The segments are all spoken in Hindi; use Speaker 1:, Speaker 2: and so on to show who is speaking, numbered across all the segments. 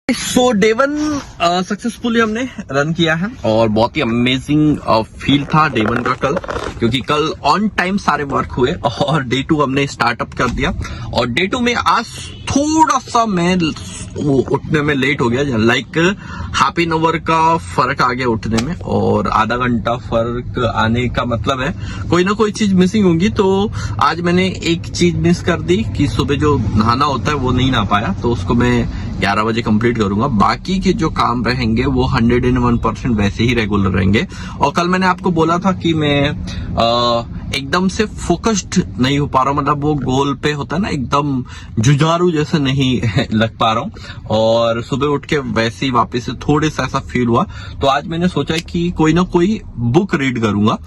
Speaker 1: सो डे 1 सक्सेसफुली हमने रन किया है और बहुत ही अमेजिंग फील था डे 1 का कल, क्योंकि कल ऑन टाइम सारे वर्क हुए और डे 2 हमने स्टार्टअप कर दिया। और डे 2 में आज थोड़ा सा मैं उठने में लेट हो गया, लाइक हाफ एन आवर का फर्क आ गया उठने में, और आधा घंटा फर्क आने का मतलब है कोई ना कोई चीज मिसिंग होगी। तो आज मैंने एक चीज मिस कर दी कि सुबह जो नहाना होता है वो नहीं नहा पाया, तो उसको मैं 11 बजे कंप्लीट करूंगा। बाकी के जो काम रहेंगे वो 101% वैसे ही रेगुलर रहेंगे। और कल मैंने आपको बोला था कि मैं एकदम से फोकस्ड नहीं हो पा रहा हूं, मतलब वो गोल पे होता है ना, एकदम जुझारू जैसे नहीं लग पा रहा हूं। और सुबह उठ के वैसे ही वापस से थोड़े सा ऐसा फील हुआ, तो आज मैंने सोचा कि कोई ना कोई बुक रीड करूंगा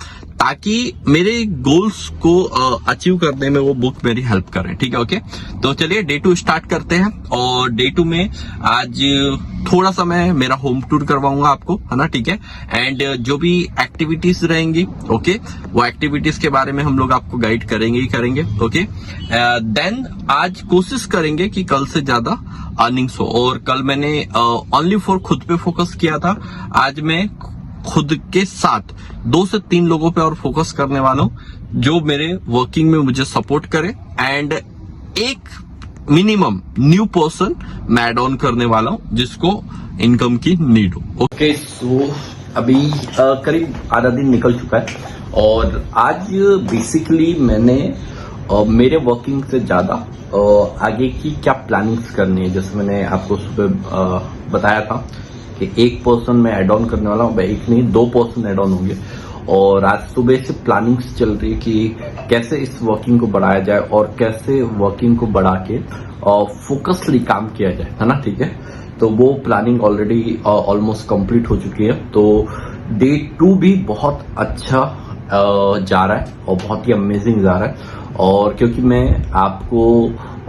Speaker 1: ताकि मेरे गोल्स को अचीव करने में वो बुक मेरी हेल्प करे। ठीक है, ओके। तो चलिए डे 2 स्टार्ट करते हैं। और डे 2 में आज थोड़ा सा मैं मेरा होम टूर करवाऊंगा आपको, है ना, ठीक है। एंड जो भी एक्टिविटीज रहेंगी, ओके, वो एक्टिविटीज के बारे में हम लोग आपको गाइड करेंगे ही करेंगे, ओके। देन आज कोशिश करेंगे कि कल से ज्यादा अर्निंग्स हो। और कल मैंने ओनली फॉर खुद पे फोकस किया था, आज मैं खुद के साथ 2 से 3 लोगों पे और फोकस करने वाला हूं जो मेरे वर्किंग में मुझे सपोर्ट करे, एंड एक मिनिमम न्यू पर्सन मैं एड ऑन करने वाला हूं जिसको इनकम की नीड हो। ओके, सो अभी करीब आधा दिन निकल चुका है और आज बेसिकली मैंने मेरे वर्किंग से ज्यादा आगे की क्या प्लानिंग्स करनी है। जैसे मैंने आपको सुबह बताया था कि एक पर्सन मैं एड ऑन करने वाला हूँ, एक नहीं 2 पर्सन एड ऑन होंगे। और आज सुबह से प्लानिंग्स चल रही है कि कैसे इस वर्किंग को बढ़ाया जाए और कैसे वर्किंग को बढ़ा के फोकसली काम किया जाए, है ना, ठीक है। तो वो प्लानिंग ऑलरेडी ऑलमोस्ट कंप्लीट हो चुकी है। तो डे 2 भी बहुत अच्छा जा रहा है और बहुत ही अमेजिंग जा रहा है। और क्योंकि मैं आपको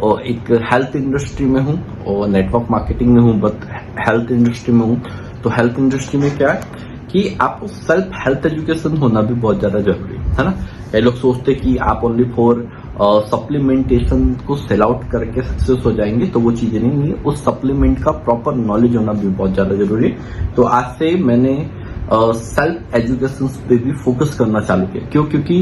Speaker 1: एक हेल्थ इंडस्ट्री में हूँ और नेटवर्क मार्केटिंग में हूँ, बट हेल्थ इंडस्ट्री में हूँ, तो हेल्थ इंडस्ट्री में क्या है कि आपको सेल्फ हेल्थ एजुकेशन होना भी बहुत ज्यादा जरूरी है ना। कई लोग सोचते कि आप ओनली फॉर सप्लीमेंटेशन को सेल आउट करके सक्सेस हो जाएंगे, तो वो चीजें नहीं है। उस सप्लीमेंट का प्रॉपर नॉलेज होना भी बहुत ज्यादा जरूरी है। तो आज से मैंने सेल्फ एजुकेशन पे भी फोकस करना चालू किया। क्यों? क्योंकि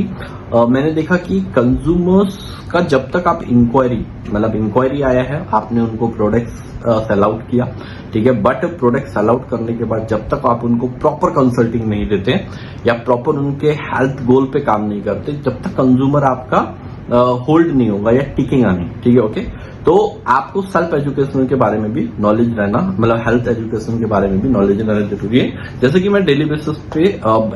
Speaker 1: मैंने देखा कि कंज्यूमर्स का जब तक आप इंक्वायरी आया है, आपने उनको प्रोडक्ट्स सेल आउट किया, ठीक है, बट प्रोडक्ट सेल आउट करने के बाद जब तक आप उनको प्रॉपर कंसल्टिंग नहीं देते या प्रॉपर उनके हेल्थ गोल पे काम नहीं करते, जब तक कंज्यूमर आपका होल्ड नहीं होगा या टिकेगा नहीं, ठीक है, ओके। तो आपको सेल्फ एजुकेशन के बारे में भी नॉलेज रहना, मतलब हेल्थ एजुकेशन के बारे में भी नॉलेज रहना जरूरी है। जैसे कि मैं डेली बेसिस पे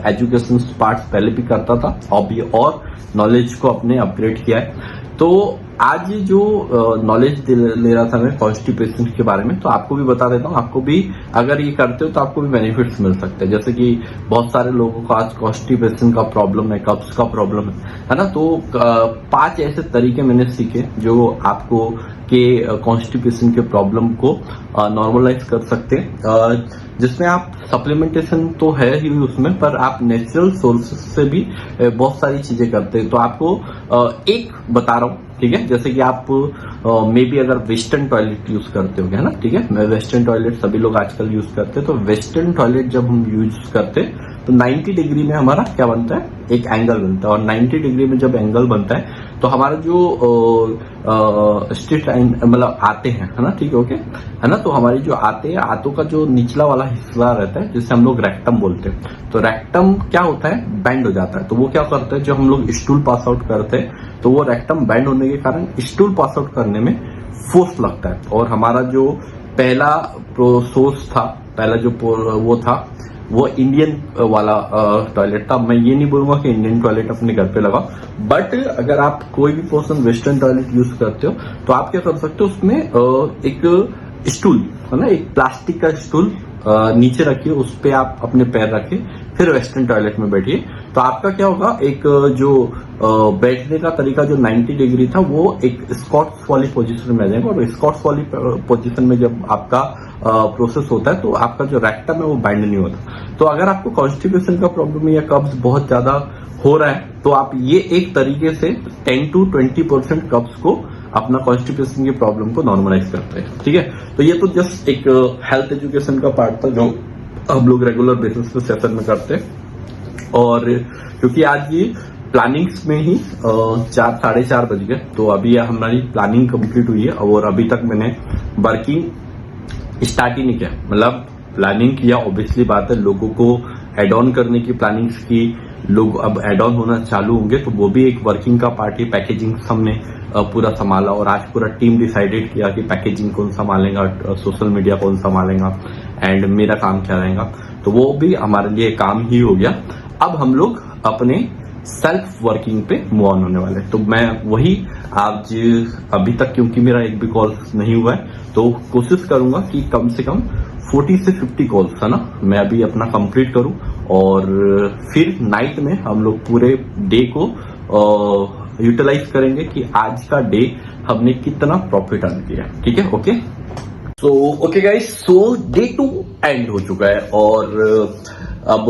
Speaker 1: एजुकेशन पार्ट्स पहले भी करता था, और नॉलेज को अपने अपग्रेड किया है। तो आज जो नॉलेज ले रहा था मैं कॉन्स्टिपेशन के बारे में, तो आपको भी बता देता हूँ। आपको भी अगर ये करते हो तो आपको भी बेनिफिट्स मिल सकते हैं। जैसे कि बहुत सारे लोगों को आज कॉन्स्टिपेशन का प्रॉब्लम है, कब्ज का प्रॉब्लम है ना। तो 5 ऐसे तरीके मैंने सीखे जो आपको के कॉन्स्टिपेशन के प्रॉब्लम को नॉर्मलाइज कर सकते हैं, जिसमें आप सप्लीमेंटेशन तो है ही उसमें, पर आप नेचुरल सोर्सेस से भी बहुत सारी चीजें करते हैं। तो आपको एक बता रहा हूँ, ठीक है। जैसे कि आप मे बी अगर वेस्टर्न टॉयलेट यूज करते हो, है ना, ठीक है। मैं वेस्टर्न टॉयलेट सभी लोग आजकल यूज करते हैं। तो वेस्टर्न टॉयलेट जब हम यूज करते हैं तो 90 डिग्री में हमारा क्या बनता है, एक एंगल बनता है। और 90 डिग्री में जब एंगल बनता है तो हमारा जो स्ट्रेट मतलब आते हैं, है ना, ठीक है, ओके, है ना। तो हमारी जो आतों का जो निचला वाला हिस्सा रहता है, जिसे हम लोग रेक्टम बोलते हैं, तो रेक्टम क्या होता है, बैंड हो जाता है। तो वो क्या करता है, जब हम लोग स्टूल पास आउट करते हैं तो वो रेक्टम बैंड होने के कारण स्टूल पास आउट करने में फोर्स लगता है। और हमारा जो पहला सोर्स था, पहला जो वो था, वो इंडियन वाला टॉयलेट था। मैं ये नहीं बोलूंगा कि इंडियन टॉयलेट अपने घर पे लगा, बट अगर आप कोई भी पर्सन वेस्टर्न टॉयलेट यूज करते हो तो आप क्या कर सकते हो, उसमें एक स्टूल, है ना, एक प्लास्टिक का स्टूल नीचे रखिए, उस पे आप अपने पैर रखिए, फिर वेस्टर्न टॉयलेट में बैठिए। तो आपका क्या होगा, एक जो बैठने का तरीका जो 90 डिग्री था वो एक स्कॉट्स वाली पोजीशन में आ जाएगा। और स्कॉट्स वाली पोजीशन में जब आपका प्रोसेस होता है तो आपका जो रेक्टम है वो बाइंड नहीं होता। तो अगर आपको कॉन्स्टिपेशन का प्रॉब्लम या कब्ज बहुत ज्यादा हो रहा है तो आप ये एक तरीके से 10 to 20% कब्ज को अपना कॉन्स्टिपेशन की प्रॉब्लम को नॉर्मलाइज करते हैं। ठीक है, तो ये तो जस्ट एक हेल्थ एजुकेशन का पार्ट था जो हम लोग रेगुलर बेसिस पे सेशन में करते हैं। और क्योंकि आज ये प्लानिंग्स में ही 4-4:30 बज गए, तो अभी हमारी प्लानिंग कंप्लीट हुई है और अभी तक मैंने वर्किंग स्टार्ट ही नहीं किया। मतलब प्लानिंग किया, ऑब्वियसली बात है, लोगों को एड ऑन करने की प्लानिंग्स की, लोग अब एड ऑन होना चालू होंगे, तो वो भी एक वर्किंग का पार्ट है। पैकेजिंग हमने पूरा संभाला और आज पूरा टीम डिसाइडेड किया कि पैकेजिंग कौन संभालेगा, सोशल मीडिया कौन संभालेगा एंड मेरा काम क्या रहेगा, तो वो भी हमारे लिए काम ही हो गया। अब हम लोग अपने सेल्फ वर्किंग पे मूव ऑन होने वाले, तो मैं वही आज अभी तक, क्योंकि मेरा एक भी कॉल नहीं हुआ है, तो कोशिश करूंगा कि कम से कम 40 से 50 कॉल्स है ना मैं अभी अपना कंप्लीट करूं, और फिर नाइट में हम लोग पूरे डे को यूटिलाइज करेंगे कि आज का डे हमने कितना प्रॉफिट अर्न किया। ठीक है, okay. So okay guys, so day 2 and हो चुका है और अब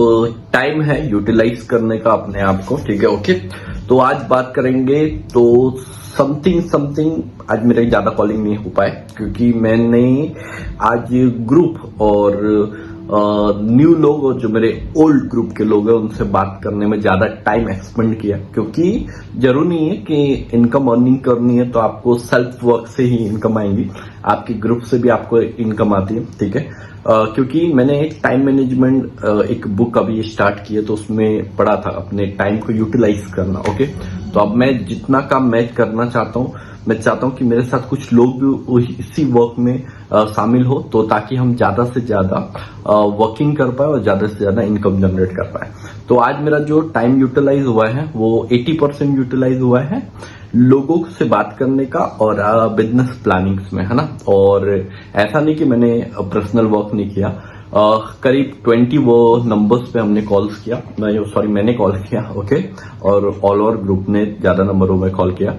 Speaker 1: टाइम है यूटिलाइज करने का अपने आप को। ठीक है, ओके। तो आज बात करेंगे, तो समथिंग आज मेरा ज्यादा कॉलिंग नहीं हो पाए क्योंकि मैंने आज ग्रुप और न्यू लोग और जो मेरे ओल्ड ग्रुप के लोग हैं उनसे बात करने में ज्यादा टाइम एक्सपेंड किया, क्योंकि जरूरी नहीं है कि इनकम अर्निंग करनी है तो आपको सेल्फ वर्क से ही इनकम आएंगी, आपके ग्रुप से भी आपको इनकम आती है। ठीक है, क्योंकि मैंने एक टाइम मैनेजमेंट एक बुक अभी स्टार्ट की है, तो उसमें पढ़ा था अपने टाइम को यूटिलाइज करना। ओके, तो अब मैं जितना काम मैं करना चाहता हूँ, मैं चाहता हूँ कि मेरे साथ कुछ लोग भी इसी वर्क में शामिल हो, तो ताकि हम ज्यादा से ज्यादा वर्किंग कर पाए और ज्यादा से ज्यादा इनकम जनरेट कर पाए। तो आज मेरा जो टाइम यूटिलाइज हुआ है वो 80% यूटिलाइज हुआ है लोगों से बात करने का और बिजनेस प्लानिंग्स में, है ना। और ऐसा नहीं कि मैंने पर्सनल वर्क नहीं किया, करीब 20 वो नंबर्स पे हमने कॉल्स किया, मैंने कॉल किया। ओके, और ऑल ओवर ग्रुप ने ज्यादा नंबरों में कॉल किया,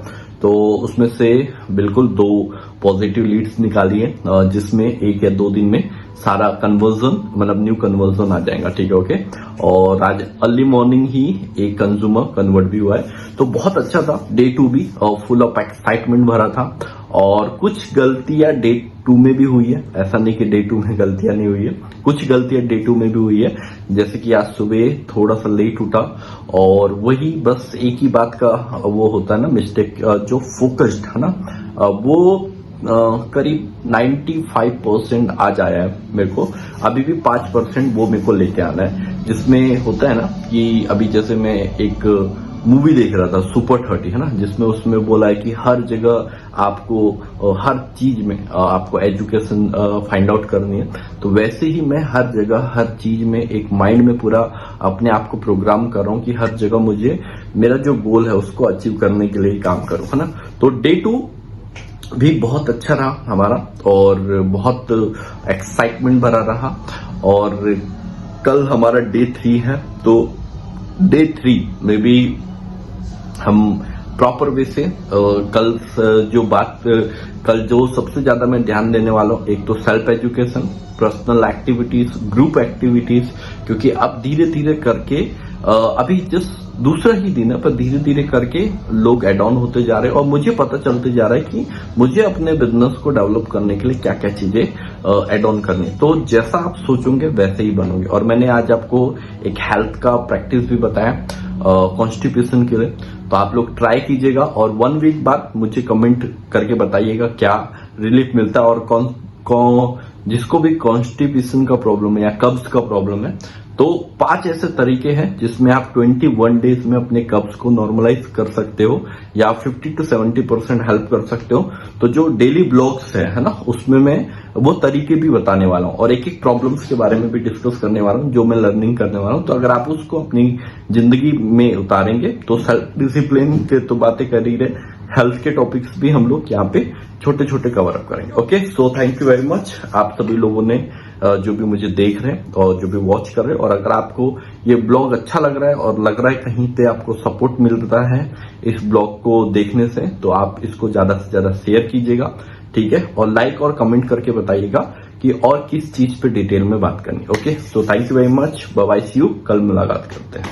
Speaker 1: तो उसमें से बिल्कुल 2 पॉजिटिव लीड्स निकाली है, जिसमें 1 या 2 दिन में सारा कन्वर्जन, मतलब न्यू कन्वर्जन आ जाएगा। ठीक है, ओके। और आज अर्ली मॉर्निंग ही एक कंज्यूमर कन्वर्ट भी हुआ है, तो बहुत अच्छा था। डे 2 भी फुल ऑफ एक्साइटमेंट भरा था और कुछ गलतियां डे 2 में भी हुई है, ऐसा नहीं कि डे 2 में गलतियां नहीं हुई है, कुछ गलतियां डे 2 में भी हुई है। जैसे कि आज सुबह थोड़ा सा लेट उठा और वही बस एक ही बात का वो होता है ना मिस्टेक, जो फोकस्ड है ना, वो करीब 95% आज आया है मेरे को, अभी भी 5% वो मेरे को लेके आना है, जिसमें होता है ना कि अभी जैसे मैं एक मूवी देख रहा था सुपर 30, है ना, जिसमें उसमें बोला है कि हर जगह आपको हर चीज में आपको एजुकेशन फाइंड आउट करनी है, तो वैसे ही मैं हर जगह हर चीज में एक माइंड में पूरा अपने आप को प्रोग्राम कर रहा हूँ कि हर जगह मुझे मेरा जो गोल है उसको अचीव करने के लिए काम करूँ, है ना। तो डे 2 भी बहुत अच्छा रहा हमारा और बहुत एक्साइटमेंट भरा रहा, और कल हमारा डे 3 है, तो डे 3 में भी हम प्रॉपर वे से कल जो सबसे ज्यादा मैं ध्यान देने वाला हूँ, एक तो self education, personal activities, group activities, क्योंकि अब धीरे धीरे करके अभी जस्ट दूसरा ही दिन है, पर धीरे धीरे करके लोग एड ऑन होते जा रहे हैं और मुझे पता चलते जा रहा है कि मुझे अपने बिजनेस को डेवलप करने के लिए क्या क्या चीजें एड ऑन करनी है। तो जैसा आप सोचोगे वैसे ही बनोगे। और मैंने आज आपको एक हेल्थ का प्रैक्टिस भी बताया कॉन्स्टिपेशन के लिए, तो आप लोग ट्राई कीजिएगा और 1 वीक बाद मुझे कमेंट करके बताइएगा क्या रिलीफ मिलता है। और जिसको भी कॉन्स्टिपेशन का प्रॉब्लम है या कब्ज का प्रॉब्लम है, तो 5 ऐसे तरीके हैं जिसमें आप 21 डेज में अपने कब्ज को नॉर्मलाइज कर सकते हो या 50 to 70% हेल्प कर सकते हो। तो जो डेली ब्लॉग्स है ना, उसमें मैं वो तरीके भी बताने वाला हूँ और एक एक प्रॉब्लम्स के बारे में भी डिस्कस करने वाला हूँ जो मैं लर्निंग करने वाला हूँ। तो अगर आप उसको अपनी जिंदगी में उतारेंगे तो सेल्फ डिसिप्लिन के तो बातें कर ही रहे, हेल्थ के टॉपिक्स भी हम लोग यहाँ पे छोटे छोटे कवर अप करेंगे। Okay, so thank you very much आप सभी लोगों ने जो भी मुझे देख रहे हैं और जो भी वॉच कर रहे हैं। और अगर आपको ये ब्लॉग अच्छा लग रहा है और लग रहा है कहीं पे आपको सपोर्ट मिल रहा है इस ब्लॉग को देखने से, तो आप इसको ज्यादा से ज्यादा शेयर कीजिएगा, ठीक है, और लाइक और कमेंट करके बताइएगा कि और किस चीज पे डिटेल में बात करनी। Okay, so thank you very much, bye bye, see you, कल मुलाकात करते हैं।